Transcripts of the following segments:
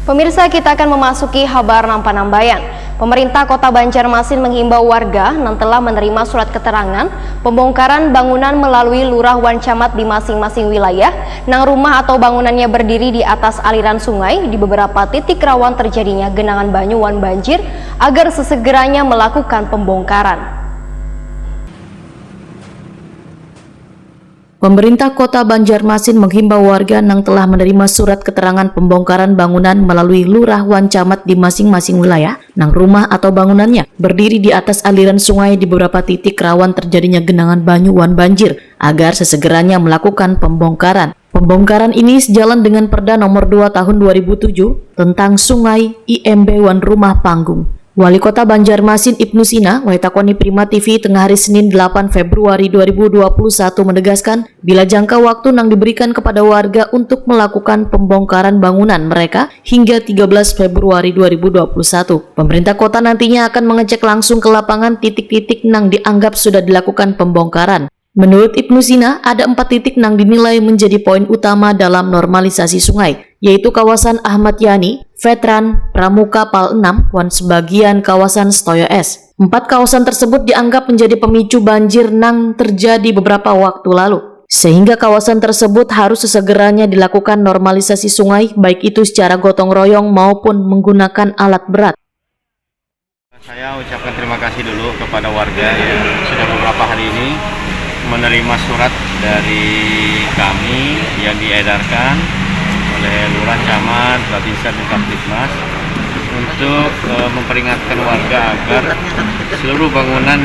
Pemirsa, kita akan memasuki kabar Nampanambayan. Pemerintah Kota Banjarmasin menghimbau warga yang telah menerima surat keterangan pembongkaran bangunan melalui lurah wan camat di masing-masing wilayah, nang rumah atau bangunannya berdiri di atas aliran sungai di beberapa titik rawan terjadinya genangan banyu wan banjir, agar sesegeranya melakukan pembongkaran. Pemerintah Kota Banjarmasin menghimbau warga yang telah menerima surat keterangan pembongkaran bangunan melalui lurah wan camat di masing-masing wilayah, nang rumah atau bangunannya berdiri di atas aliran sungai di beberapa titik rawan terjadinya genangan banyu wan banjir, agar sesegeranya melakukan pembongkaran. Pembongkaran ini sejalan dengan Perda Nomor 2 Tahun 2007 tentang Sungai IMB Wan Rumah Panggung. Wali Kota Banjarmasin Ibnu Sina, Waitakoni Prima TV tengah hari Senin 8 Februari 2021 menegaskan bila jangka waktu yang diberikan kepada warga untuk melakukan pembongkaran bangunan mereka hingga 13 Februari 2021. Pemerintah kota nantinya akan mengecek langsung ke lapangan titik-titik yang dianggap sudah dilakukan pembongkaran. Menurut Ibnu Sina, ada 4 titik yang dinilai menjadi poin utama dalam normalisasi sungai, yaitu kawasan Ahmad Yani, Veteran, Pramuka Pal 6, dan sebagian kawasan Stoyo S. 4 kawasan tersebut dianggap menjadi pemicu banjir yang terjadi beberapa waktu lalu, sehingga kawasan tersebut harus sesegeranya dilakukan normalisasi sungai, baik itu secara gotong royong maupun menggunakan alat berat. Saya ucapkan terima kasih dulu kepada warga yang sudah beberapa hari ini menerima surat dari kami yang diedarkan oleh Lurah Camat, Babinsa dan Kaptipmas untuk memperingatkan warga agar seluruh bangunan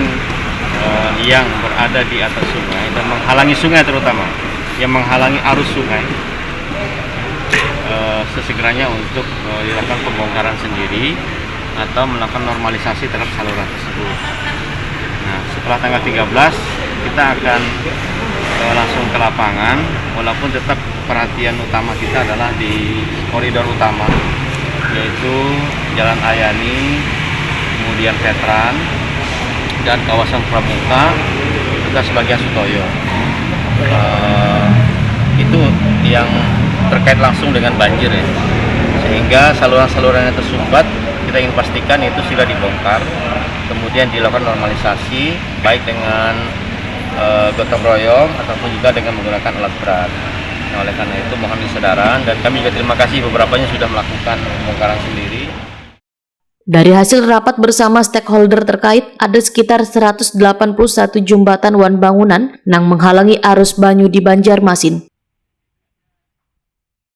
yang berada di atas sungai dan menghalangi sungai, terutama yang menghalangi arus sungai, sesegeranya untuk dilakukan pembongkaran sendiri atau melakukan normalisasi terhadap saluran tersebut. Nah, setelah tanggal 13 kita akan langsung ke lapangan, walaupun tetap perhatian utama kita adalah di koridor utama, yaitu Jalan Ayani, kemudian Veteran, dan kawasan Pramuka, juga sebagian Sutoyo. Itu yang terkait langsung dengan banjir ya, sehingga saluran-saluran yang tersumbat kita ingin pastikan itu sudah dibongkar, kemudian dilakukan normalisasi baik dengan gotong royong ataupun juga dengan menggunakan alat berat. Nah, oleh karena itu mohon kesadaran, dan kami juga terima kasih beberapanya sudah melakukan pembongkaran sendiri. Dari hasil rapat bersama stakeholder terkait, ada sekitar 181 jembatan wan bangunan yang menghalangi arus banyu di Banjarmasin.